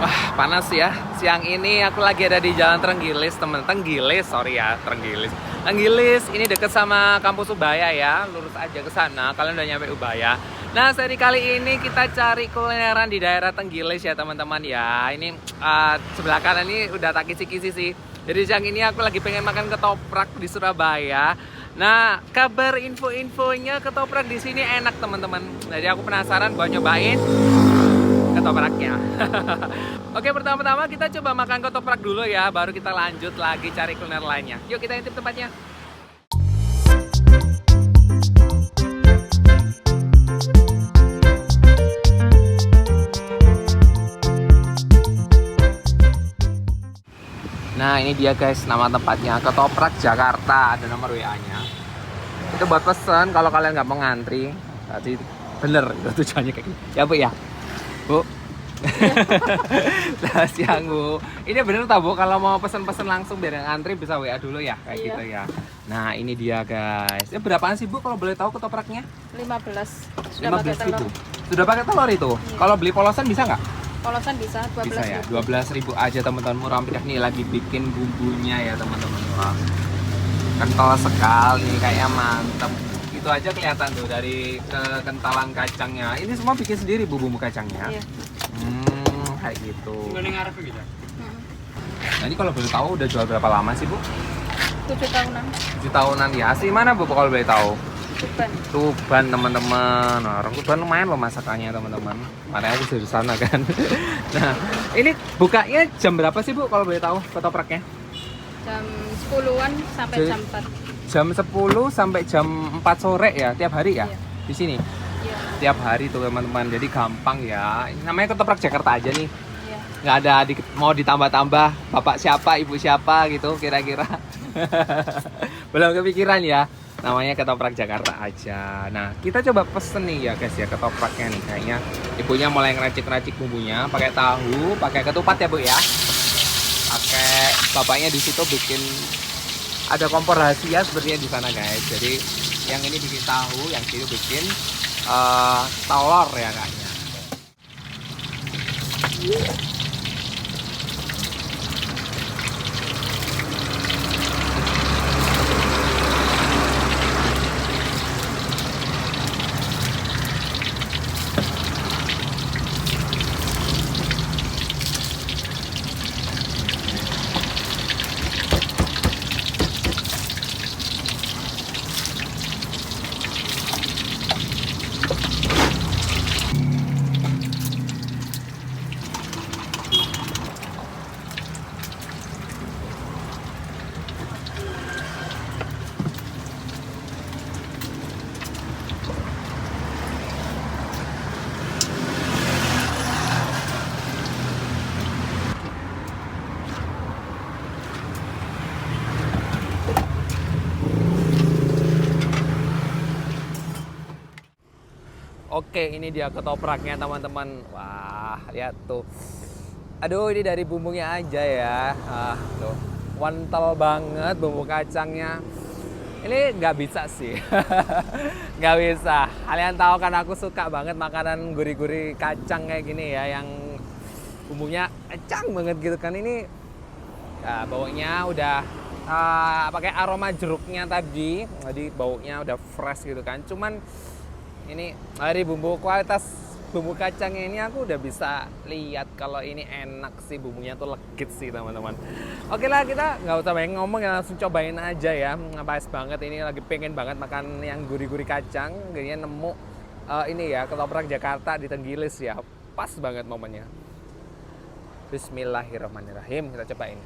Wah, panas ya. Siang ini aku lagi ada di Jalan Trenggilis, temen. Trenggilis, sorry ya, Trenggilis. Trenggilis ini deket sama kampus Ubaya ya. Lurus aja ke sana, kalian udah nyampe Ubaya. Nah, seri kali ini kita cari kulineran di daerah Trenggilis ya, teman-teman ya. Ini sebelah kanan ini udah tak kisi-kisi sih. Jadi siang ini aku lagi pengen makan ketoprak di Surabaya. Nah, kabar info-infonya ketoprak di sini enak, teman-teman. Jadi aku penasaran buat nyobain ketopraknya. Oke, pertama-tama kita coba makan ketoprak dulu ya, baru kita lanjut lagi cari kuliner lainnya. Yuk kita intip tempatnya. Nah, ini dia guys, nama tempatnya Ketoprak Jakarta, ada nomor WA-nya. Itu buat pesen kalau kalian nggak mau ngantri. Tadi bener tujuannya kayak gitu. Ya Bu ya. Bu. Nah, siang Bu. Ini bener tak Bu, kalau mau pesen-pesen langsung biar yang antri bisa WA dulu ya, kayak Iya. gitu ya. Nah, ini dia guys. Ini berapaan sih Bu kalau boleh tahu ketopraknya? 15. Sudah pakai 15.000. telur. Sudah pakai telur itu. Iya. Kalau beli polosan bisa nggak? Polosan bisa 12 Bisa ya. ribu. 12.000 aja teman-teman, murah meriah nih, lagi bikin bumbunya ya teman-teman. Wah, kental sekali, kayak mantep. Itu aja kelihatan tuh dari kekentalan kacangnya. Ini semua bikin sendiri bumbu kacangnya. Iya. Kayak gitu. gitu. Nah, ini kalau boleh tahu udah jual berapa lama sih Bu? 7 tahunan. 7 tahunan ya. Asli mana Bu kalau boleh tahu? Tuban. Tuban teman-teman. Nah, orang Tuban lumayan loh masakannya teman-teman. Makanya aku dari sana kan. Nah, ini bukanya jam berapa sih Bu kalau boleh tahu ketopraknya? Jam 10-an sampai Jadi- jam 4. Jam 10 sampai jam 4 sore ya, tiap hari ya? Iya. Di sini? Iya. Tiap hari tuh teman-teman, jadi gampang ya. Ini namanya ketoprak Jakarta aja nih. Iya. Nggak ada mau ditambah-tambah bapak siapa, ibu siapa gitu kira-kira. Belum kepikiran ya. Namanya ketoprak Jakarta aja. Nah, kita coba pesen nih ya guys ya ketopraknya nih. Kayaknya ibunya mulai ngeracik-racik bumbunya, pakai tahu, pakai ketupat ya Bu ya. Pakai bapaknya di situ bikin ada kompor rahasia sepertinya di sana guys. Jadi yang ini bikin tahu, yang sini bikin telur ya kayaknya. Oke, ini dia ketopraknya teman-teman. Wah, lihat tuh. Aduh, ini dari bumbunya aja ya. Tuh, kental banget bumbu kacangnya. Ini nggak bisa sih, nggak bisa. Kalian tahu kan aku suka banget makanan gurih-gurih kacang kayak gini ya, yang bumbunya kacang banget gitu kan. Ini baunya udah pakai aroma jeruknya tadi, jadi baunya udah fresh gitu kan. Cuman ini dari kualitas bumbu kacangnya ini aku udah bisa lihat kalau ini enak sih, bumbunya tuh legit sih teman-teman. Oke lah, kita nggak usah banyak ngomong ya, langsung cobain aja ya. Pas banget ini, lagi pengen banget makan yang gurih-gurih kacang. Jadinya nemu ini ya ketoprak Jakarta di Trenggilis ya, pas banget momennya. Bismillahirrahmanirrahim, kita cobain.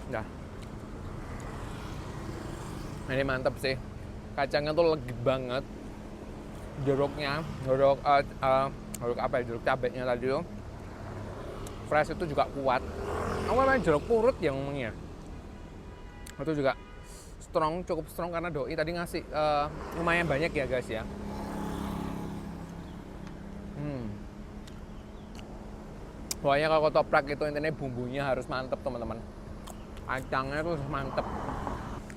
Nah, ini mantep sih. Kacangnya tuh legit banget. Jeruknya, jeruk apa ya, jeruk cabenya tadi tuh fresh, itu juga kuat. Aku memang jeruk purut yang ngomongnya. Itu juga strong, cukup strong karena doi tadi ngasih lumayan banyak ya guys ya. Pokoknya kalau ketoprak itu intinya bumbunya harus mantep teman-teman. Kacangnya tuh mantep.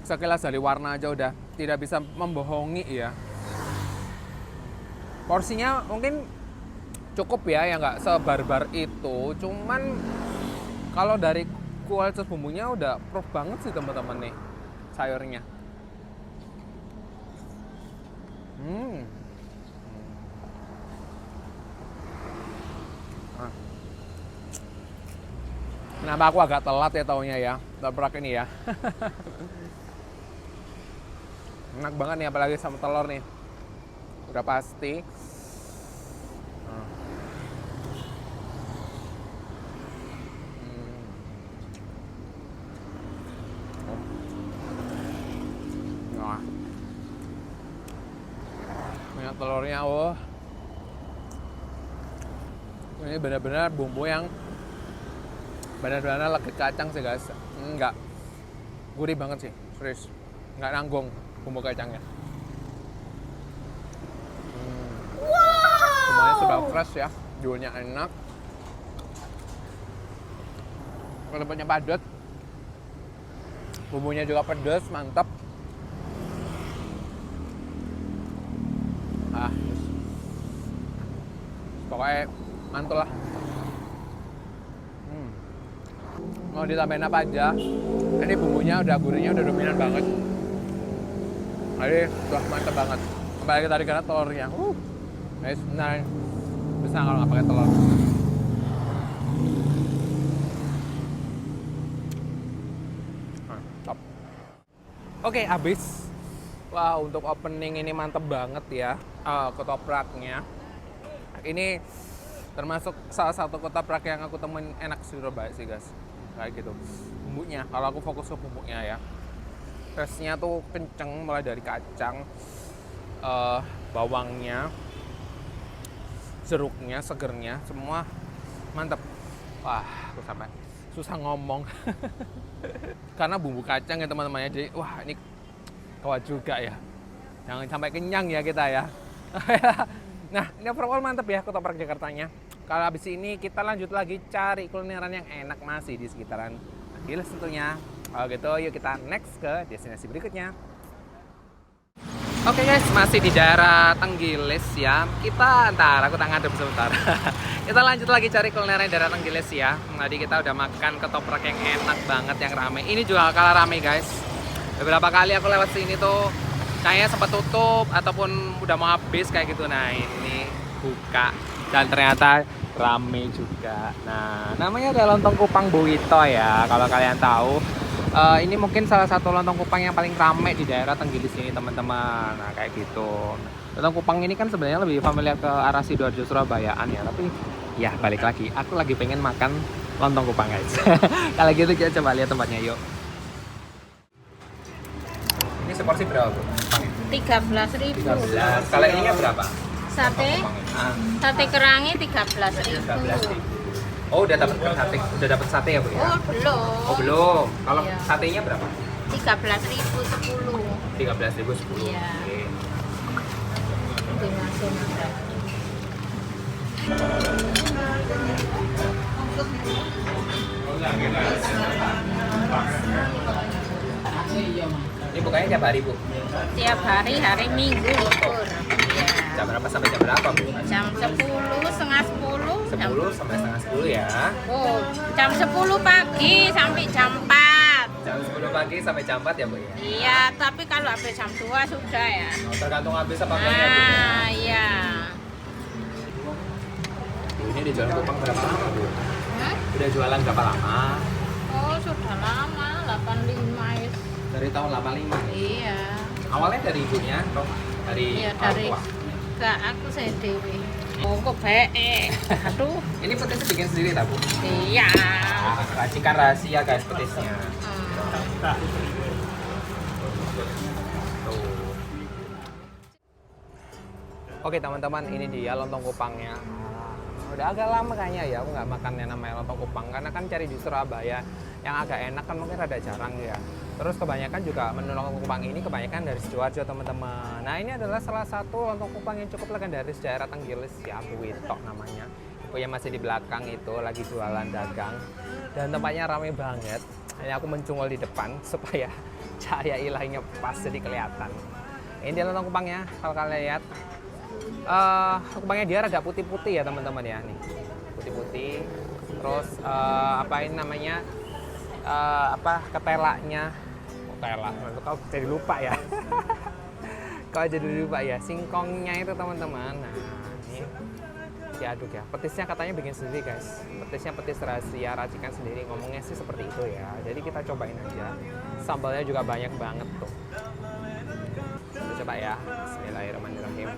Sekilas dari warna aja udah tidak bisa membohongi ya. Porsinya mungkin cukup ya nggak sebarbar itu. Cuman kalau dari kualitas bumbunya udah prof banget sih teman-teman nih sayurnya. Kenapa aku agak telat ya taunya ya, toprak ini ya. Enak banget nih apalagi sama telur nih. Udah pasti. Nah. Banyak telurnya, oh. Ini benar-benar bumbu yang benar-benar legit kacang sih guys. Enggak gurih banget sih, serius. Enggak nanggung bumbu kacangnya. Semuanya sudah fresh ya, jualnya enak. Kelempatnya padat. Bumbunya juga pedas, mantap. Pokoknya mantul lah. Mau ditambahin apa aja, ini bumbunya udah gurihnya udah dominan banget. Jadi udah mantep banget. Apalagi tadi karena telurnya, guys, benar bisa kalau nggak pakai telur. Top. Oke, habis. Wah, untuk opening ini mantep banget ya, ketopraknya. Ini termasuk salah satu ketoprak yang aku temuin enak di Surabaya sih guys. Kayak gitu. Bumbunya, kalau aku fokus ke bumbunya ya. Rasanya tuh kenceng mulai dari kacang, bawangnya, jeruknya, segernya, semua mantep. Wah, aku sampai susah ngomong. Karena bumbu kacang ya teman-teman ya. Jadi, wah ini kawat juga ya. Jangan sampai kenyang ya kita ya. Nah, ini overall mantep ya ketoprak Jakartanya. Kalau habis ini kita lanjut lagi cari kulineran yang enak masih di sekitaran Tenggilis tentunya. Kalau gitu yuk kita next ke destinasi berikutnya. Oke guys, masih di daerah Tenggilis ya. Kita aku ngadep sebentar. Kita lanjut lagi cari kulineran daerah Tenggilis ya. Tadi kita udah makan ketoprak yang enak banget, yang rame. Ini juga kalah rame guys. Beberapa kali aku lewat sini tuh kayaknya sempat tutup ataupun udah mau habis kayak gitu. Nah ini buka dan ternyata rame juga. Nah namanya ada lontong kupang Bu Wito ya. Kalau kalian tahu, ini mungkin salah satu lontong kupang yang paling rame di daerah Tenggilis ini teman-teman. Nah kayak gitu. Lontong kupang ini kan sebenarnya lebih familiar ke arah Sidoarjo Surabayaan ya. Tapi ya balik lagi, aku lagi pengen makan lontong kupang guys. Kalau gitu kita coba lihat tempatnya yuk. Ini seporsi berapa Bu? 13.000. 13. Kalau ininya berapa? Sate, sate kerangi 13.000. 13.000. Oh, udah dapat sate ya, Bu ya? Oh, belum. Oh, belum. Kalau Iya. satenya berapa? 13.000 10. 13.000 10. Iya. Oke. Itu langsung ada. Ini bukanya tiap hari, Bu? Tiap hari, hari Minggu libur. Iya. Jam berapa sampai jam berapa, Bu? Jam 10, setengah 10. 10 sampai setengah 10 ya. Oh, jam 10 pagi sampai jam 4. Jam 10 pagi sampai jam 4 ya, Bu ya? Iya, tapi kalau habis jam 2 sudah ya. Oh, tergantung habis apa enggaknya, Bu ya? Nah, iya. Bu, ini udah jualan kupang berapa lama, Bu? Hmm? Udah jualan berapa lama? Oh, sudah lama, 85 ya. Dari tahun 85. Iya. Awalnya dari ibunya, Rob? Dari Iya, orang dari tua? enggak aku saya dewi. Oh, kok baik. Aduh. Ini petisnya bikin sendiri, tak, Bu? Iya. Racikan rahasia guys petisnya. Oke teman-teman, ini dia lontong kupangnya. Udah agak lama kayaknya ya aku nggak makan yang namanya lontong kupang, karena kan cari di Surabaya yang agak enak kan mungkin rada jarang ya. Terus kebanyakan juga menu lontong kupang ini kebanyakan dari Sidoarjo teman-teman. Nah ini adalah salah satu lontong kupang yang cukup legendaris daerah Tenggilis ya, Bu Wito namanya. Ibu yang masih di belakang itu lagi jualan dagang dan tempatnya ramai banget. Hanya aku mencungol di depan supaya cahaya ilahiynya pas jadi kelihatan. Ini dia lontong kupangnya, kalau kalian lihat. Kupangnya dia rada putih-putih ya teman-teman ya, nih putih-putih. Terus apa ini namanya, ketelanya, kau jadi lupa ya. Kau jadi lupa ya, singkongnya itu teman-teman. Nah ini diaduk ya. Petisnya katanya bikin sendiri guys. Petisnya petis rahasia, racikan sendiri. Ngomongnya sih seperti itu ya. Jadi kita cobain aja. Sambalnya juga banyak banget tuh. Kita coba ya. Bismillahirrahmanirrahim.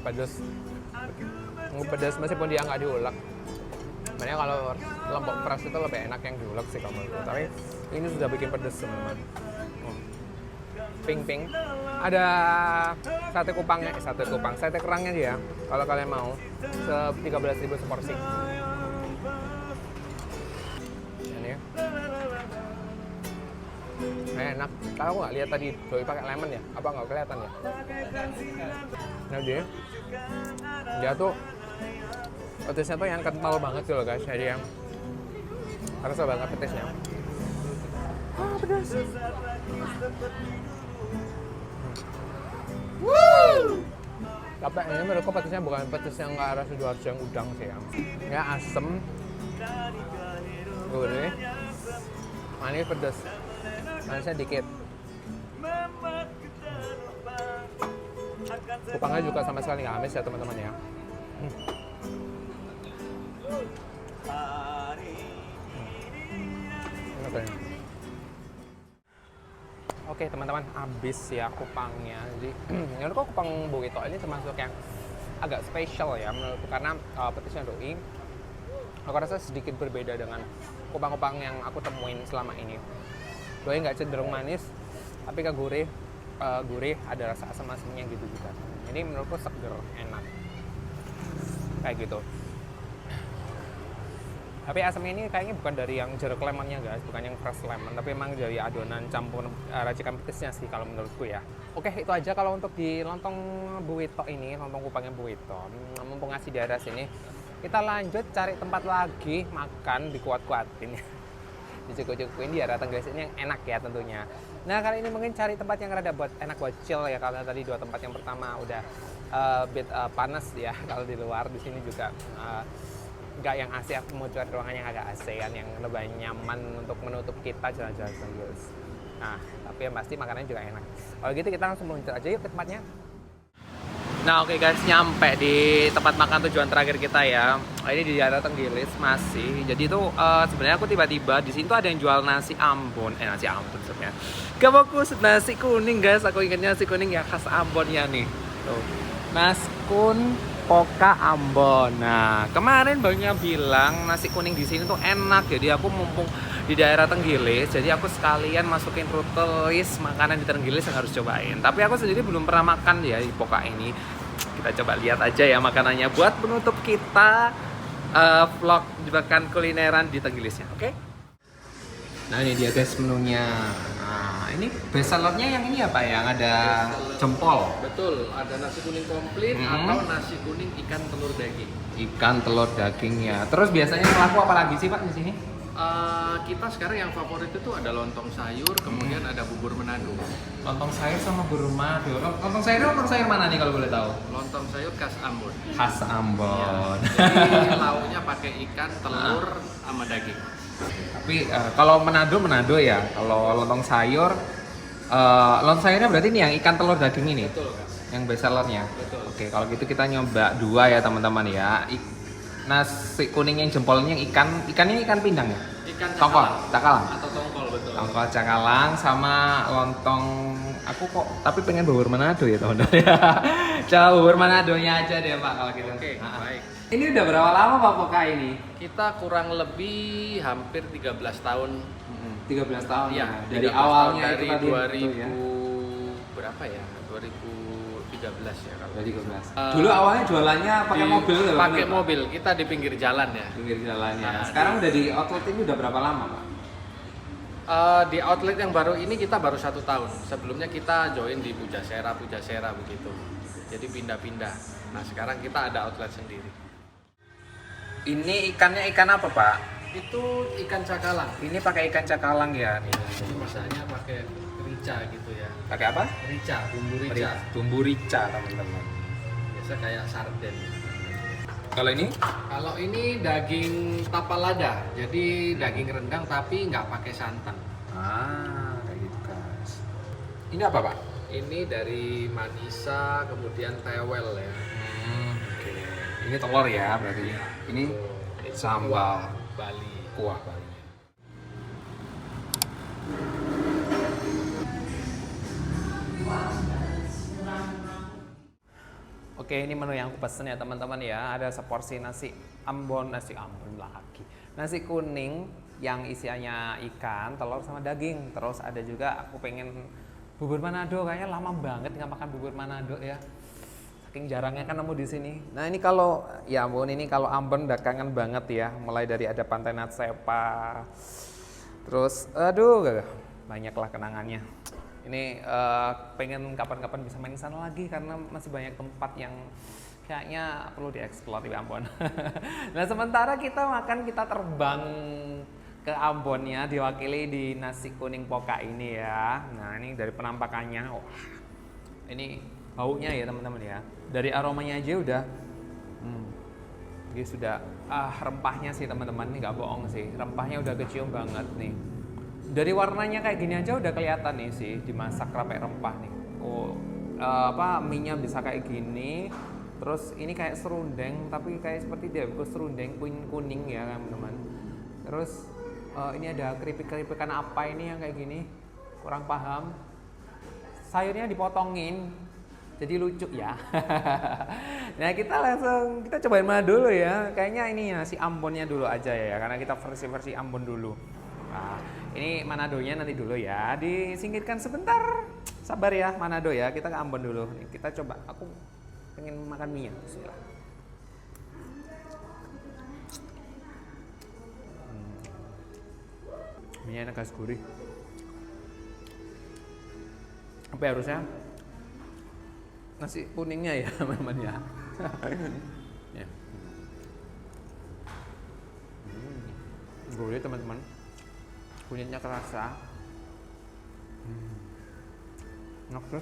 Pedas. Pedas meskipun dia nggak diulek. Sebenarnya kalau lombok beras itu lebih enak yang diulek sih kamu. Tapi ini sudah bikin pedas teman-teman. Ping. Ada sate kupangnya, sate kerangnya dia. Kalau kalian mau, 13.000 seporsi. Ini enak. Kalau aku nggak lihat tadi doi pakai lemon ya, apa nggak kelihatan ya? Nah dia tuh petisnya tuh yang kental banget tuh loh guys. Jadi yang kerasa banget petisnya. Pedas. Tapi ini menurutku petisnya bukan petis yang nggak rasa Sidoarjo yang udang sih ya. Ya asem, gurih, manis, pedas. Manisnya dikit. Kupangnya juga sama sekali nggak amis ya teman-teman ya. Oke teman-teman, habis ya kupangnya. Jadi menurutku kupang Buwito ini termasuk yang agak spesial ya menurutku karena petisnya doi aku rasa sedikit berbeda dengan kupang-kupang yang aku temuin selama ini. Doi nggak cenderung manis, tapi gurih, ada rasa asam-asamnya gitu juga. Ini menurutku seger, enak, kayak gitu. Tapi asamnya ini kayaknya bukan dari yang jeruk lemonnya guys, bukan yang fresh lemon, tapi emang dari adonan campur racikan petisnya sih kalau menurutku ya. Oke, itu aja kalau untuk di lontong Buwito ini, lontong kupangnya Buwito. Mumpung ngasih daerah sini, kita lanjut cari tempat lagi makan, dikuat-kuatin. Dicukup-cukupin di daerah Tenggelis ini yang enak ya tentunya. Nah kali ini mungkin cari tempat yang rada buat enak buat chill ya, karena tadi dua tempat yang pertama udah panas ya kalau di luar. Di sini juga nggak yang AC, aku mau cari ruangan yang agak ASEAN yang lebih nyaman untuk menutup kita jalan-jalan Tenggelis. Nah tapi yang pasti makanannya juga enak. Kalau gitu kita langsung meluncur aja yuk ke tempatnya. Nah oke guys, nyampe di tempat makan tujuan terakhir kita ya. Ini di daerah Tenggelis masih. Jadi itu sebenarnya aku tiba-tiba di sini tuh ada yang jual nasi Ambon. Nasi Ambon sebenarnya. Gak fokus nasi kuning guys. Aku ingatnya nasi kuning ya khas Ambon ya nih. Tuh. Naskun Poka Ambon. Nah kemarin banyak bilang nasi kuning di sini tuh enak. Jadi aku mumpung di daerah Tenggelis, jadi aku sekalian masukin rute list makanan di Tenggelis yang harus cobain. Tapi aku sendiri belum pernah makan ya di Poka ini. Kita coba lihat aja ya makanannya buat penutup kita vlog makan kulineran di Tenggelisnya, oke? Nah ini dia guys menunya. Nah ini best sellernya yang ini apa ya? Yang ada jempol. Betul, ada nasi kuning komplit atau nasi kuning ikan telur daging. Ikan telur dagingnya. Terus biasanya laku apa lagi sih Pak di sini? Kita sekarang yang favorit itu ada lontong sayur, kemudian ada bubur Manado. Lontong sayur sama bubur Manado. Lontong sayur mana nih kalau boleh tahu? Lontong sayur khas Ambon. Khas Ambon. Ya, jadi lauknya pakai ikan, telur, sama daging. Tapi kalau Manado ya. Kalau lontong sayurnya berarti ini yang ikan telur daging ini. Betul kan? Yang best sellernya. Betul. Oke, kalau gitu kita nyoba dua ya teman-teman ya. Nasi kuning yang jempolnya ikannya ikan pindang ya? Ikan cakalang atau tongkol, betul. Tongkol cakalang sama lontong. Aku kok tapi pengen bubur Manado ya teman-teman. Coba bubur Manadonya aja deh Pak kalau gitu. Oke, baik. Ini udah berapa lama Pak Poka ini? Kita kurang lebih hampir 13 tahun. 13 tahun Ya, dari 13 awalnya tahun, dari itu tadi 2000 ya. berapa ya? 2013 ya kalau. 2013. Dulu awalnya jualannya pakai mobil nggak? Pakai mobil, kita di pinggir jalan ya. Pinggir jalannya. Nah, sekarang udah di outlet ini udah berapa lama Pak? Di outlet yang baru ini kita baru 1 tahun. Sebelumnya kita join di Pujasera begitu. Jadi pindah-pindah. Nah sekarang kita ada outlet sendiri. Ini ikannya ikan apa, Pak? Itu ikan cakalang. Ini pakai ikan cakalang ya nih. Ini masaknya pakai rica gitu ya. Pakai apa? Rica, bumbu rica. Bumbu rica, teman-teman. Biasa kayak sarden. Kalau ini? Kalau ini daging tapalada, jadi daging rendang tapi nggak pakai santan. Kayak gitu, guys. Ini apa, Pak? Ini dari manisa, kemudian tewel ya. Oke. Ini telur ya, berarti. Ini sambal Bali. kuah Bali. Oke, ini menu yang aku pesen ya teman-teman ya. Ada seporsi nasi ambon lagi. Nasi kuning yang isiannya ikan, telur sama daging. Terus ada juga aku pengen bubur Manado, kayaknya lama banget nggak makan bubur Manado ya. Saking jarangnya kan nemu di sini. Nah ini kalau ya ampun, ini kalau Ambon udah kangen banget ya. Mulai dari ada Pantai Natsepa, terus aduh banyak lah kenangannya. Ini pengen kapan-kapan bisa main sana lagi karena masih banyak tempat yang kayaknya perlu dieksplor di Ambon. Nah sementara kita terbang ke Ambon ya, diwakili di nasi kuning poka ini ya. Nah ini dari penampakannya, wah ini baunya ya teman-teman ya. Dari aromanya aja udah, dia sudah rempahnya sih teman-teman, ini nggak bohong sih, rempahnya udah kecium banget nih. Dari warnanya kayak gini aja udah kelihatan nih sih dimasak pakai rempah nih. Mie-nya bisa kayak gini. Terus ini kayak serundeng, tapi kayak seperti direbus serundeng kuning ya teman-teman. Terus ini ada keripik-keripikan apa ini yang kayak gini, kurang paham. Sayurnya dipotongin, jadi lucu ya. Nah kita cobain mana dulu ya. Kayaknya ini nasi Ambonnya dulu aja ya, karena kita versi Ambon dulu. Nah, ini Manadonya nanti dulu ya, disingkirkan sebentar. Sabar ya Manado ya, kita ke Ambon dulu. Nih, kita coba, aku pengen makan mie-nya. Bismillah. Mie-nya enak guys, gurih. Apa ya, harusnya nasi kuningnya ya teman-teman ya. Ya. Gurih teman-teman. Kunyitnya kerasa. Enak terus.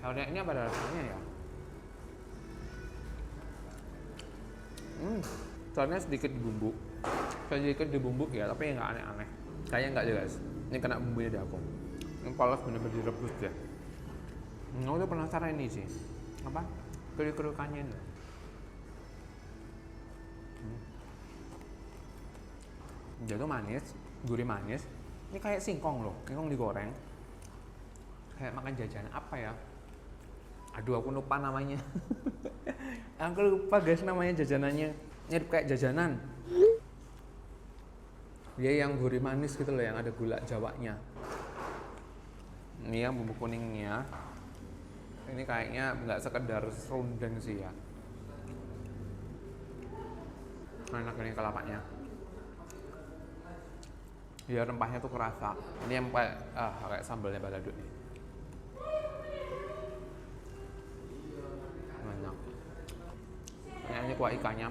Kalau ini apa ada rasanya ya? Soalnya sedikit bumbu. Sedikit di bumbu ya, tapi nggak aneh-aneh. Kayaknya nggak juga guys. Ini kena bumbunya di aku. Ini polos bener-bener direbus ya. Aku tuh penasaran ini sih. Apa? Kerukannya ini. Dia tuh manis, gurih manis. Ini kayak singkong loh, singkong digoreng. Kayak makan jajanan apa ya? Aduh, aku lupa namanya. Aku lupa guys namanya jajanannya. Mirip kayak jajanan. Dia yang gurih manis gitu loh, yang ada gula Jawanya. Ini yang bumbu kuningnya. Ini kayaknya nggak sekedar serundeng sih ya. Enak ini kelapanya. Ya rempahnya tuh kerasa. Ini yang kayak sambalnya balado nih. Enak. Ini kuah ikannya.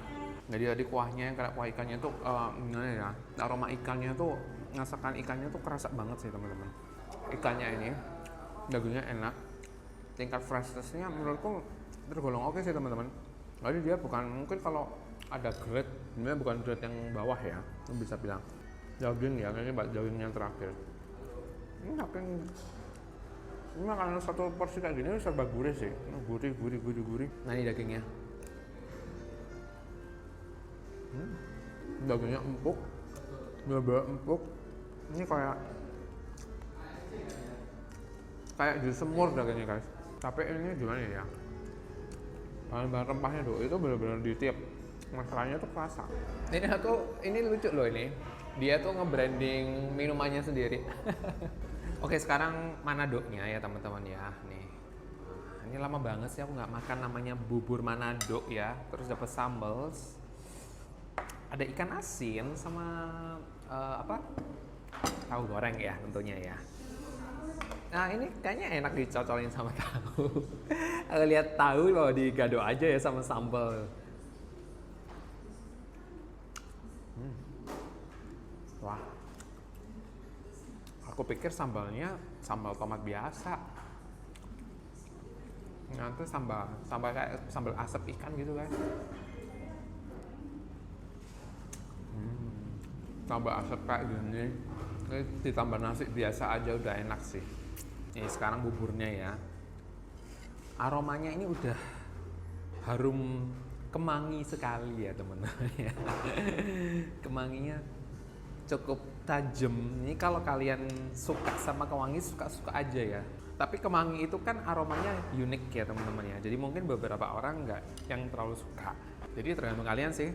Jadi tadi kuahnya, karena kuah ikannya tuh gimana ya? Aroma ikannya tuh, masakan ikannya tuh kerasa banget sih teman-teman. Ikannya ini, dagingnya enak. Tingkat freshness-nya menurutku tergolong oke sih teman-teman. Jadi dia bukan, mungkin kalau ada grade, sebenarnya bukan grade yang bawah ya, bisa bilang. Daging ya, kayaknya daging yang terakhir. Ini makanan satu porsi kayak gini serba gurih sih. Gurih. Nah ini dagingnya. Dagingnya empuk, bener-bener empuk. Ini kayak disemur dagingnya guys. Tapi ini gimana ya? Bahan-bahan rempahnya tuh itu bener-bener di tiap masalahnya tuh kerasa. Ini lucu loh ini. Dia tuh nge-branding minumannya sendiri. Oke, sekarang Manadonya ya teman-teman ya. Nih. Ini lama banget sih aku nggak makan namanya bubur Manado ya. Terus dapat sambal. Ada ikan asin sama tahu goreng ya tentunya ya. Nah ini kayaknya enak dicocolin sama tahu. Aku lihat tahu loh digado aja ya sama sambal. Aku pikir sambalnya sambal tomat biasa. Nanti sambal kayak sambal asap ikan gitu guys. Sambal asap kayak gini. Ini ditambah nasi biasa aja udah enak sih. Ini sekarang buburnya ya. Aromanya ini udah harum kemangi sekali ya teman-teman ya. Kemanginya cukup tajam. Ini kalau kalian suka sama kemangi suka-suka aja ya. Tapi kemangi itu kan aromanya unik ya teman-teman ya. Jadi mungkin beberapa orang nggak yang terlalu suka. Jadi tergantung kalian sih.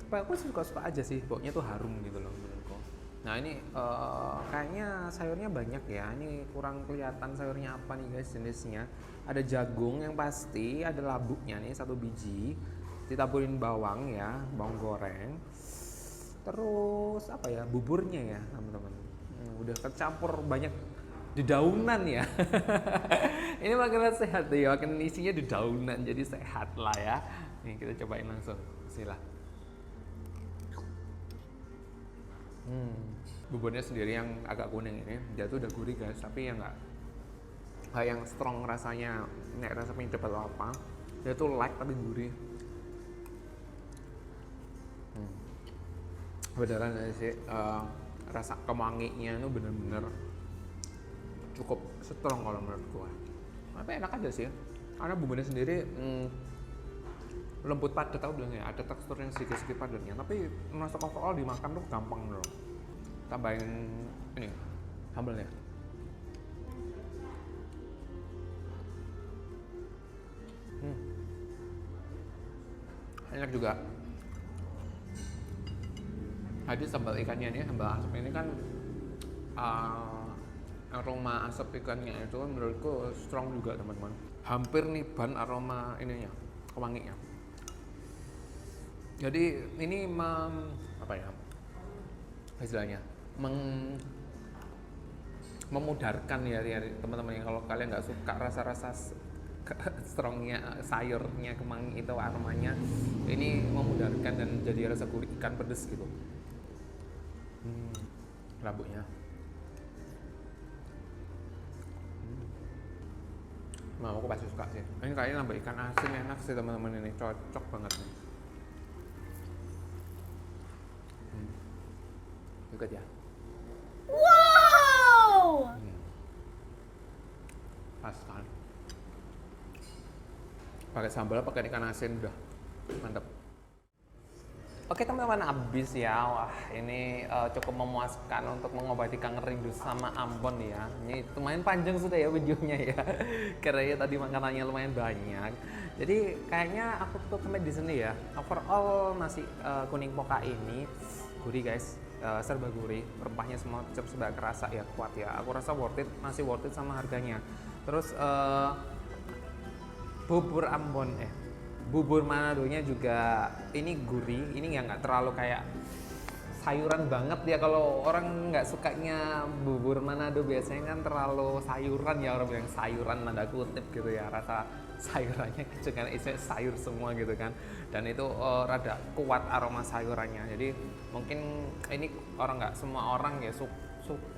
Tapi aku suka-suka aja sih. Baunya tuh harum gitu loh menurutku. Nah ini kayaknya sayurnya banyak ya. Ini kurang kelihatan sayurnya apa nih guys jenisnya. Ada jagung yang pasti, ada labuknya nih 1 biji. Ditaburin bawang ya, bawang goreng. Terus apa ya, buburnya ya teman-teman. Udah kecampur banyak dedaunan ya. Ini makanan sehat ya, makan isinya dedaunan jadi sehat lah ya. Nih kita cobain langsung. Bismillah. Buburnya sendiri yang agak kuning ini, dia tuh udah gurih guys, tapi ya nggak yang strong rasanya, nggak rasa penyedap atau apa. Dia tuh light tapi gurih. Beneran sih, rasa kemanginya itu bener-bener cukup strong kalau menurut gua. Tapi enak aja sih, karena bumbunya sendiri lembut padat, aku bilang ya, ada tekstur yang sedikit-sedikit padatnya. Tapi masuk overall dimakan tuh gampang loh. Tambahin ini sambalnya. Enak juga. Tadi sambal ikannya nih, sambal asap ini kan aroma asap ikannya itu menurutku strong juga teman-teman. Hampir niban aroma ininya, kemanginya. Jadi ini apa ya istilahnya, memudarkan ya teman-teman yang kalau kalian nggak suka rasa-rasa strongnya sayurnya kemangi itu aromanya, ini memudarkan dan jadi rasa gurih ikan pedes gitu. Labuknya mau aku pasti suka sih. Ini kayaknya nambah ikan asin enak sih teman-teman, ini cocok banget nih. Ikut ya. Wow. Pas kan. Pakai sambal, pakai ikan asin udah mantap. Oke teman-teman, habis ya. Wah ini cukup memuaskan untuk mengobati kangen rindu sama Ambon ya. Ini lumayan panjang sudah ya videonya ya. Karena ya tadi makanannya lumayan banyak. Jadi kayaknya aku tutup sampai di sini ya. Overall nasi kuning poka ini gurih guys, serba gurih. Rempahnya semua serba kerasa ya, kuat ya. Aku rasa worth it, masih worth it sama harganya. Terus bubur Ambon bubur Manadonya juga ini gurih, ini nggak terlalu kayak sayuran banget ya. Kalau orang nggak sukanya bubur Manado biasanya kan terlalu sayuran ya, orang bilang sayuran tanda kutip gitu ya, rasa sayurannya kan isinya sayur semua gitu kan, dan itu rada kuat aroma sayurannya. Jadi mungkin ini nggak semua orang ya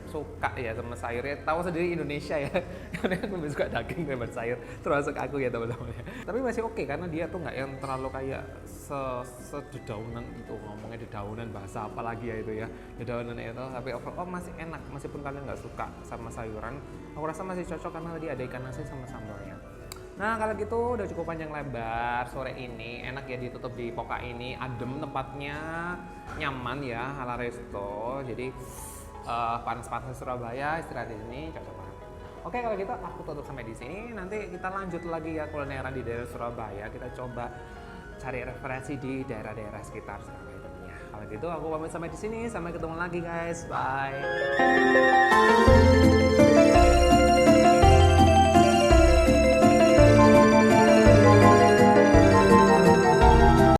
suka ya sama sayurnya. Tahu sendiri Indonesia ya, karena aku lebih suka daging daripada sayur, termasuk aku ya teman-teman ya. Tapi masih oke karena dia tuh nggak yang terlalu kayak sededaunan itu, ngomongnya dedaunan bahasa apa lagi ya itu ya, dedaunan itu. Tapi overall masih enak, meskipun kalian nggak suka sama sayuran, aku rasa masih cocok karena tadi ada ikan asin sama sambalnya. Nah kalau gitu udah cukup panjang lebar sore ini, enak ya ditutup di Poka ini, adem tempatnya, nyaman ya, ala resto. Jadi panas-panas Surabaya istirahat di sini cocok banget. Oke kalau gitu aku tutup sampai di sini. Nanti kita lanjut lagi ya kulineran di daerah Surabaya. Kita coba cari referensi di daerah-daerah sekitar Surabaya tentunya. Kalau gitu aku pamit sampai di sini. Sampai ketemu lagi guys. Bye.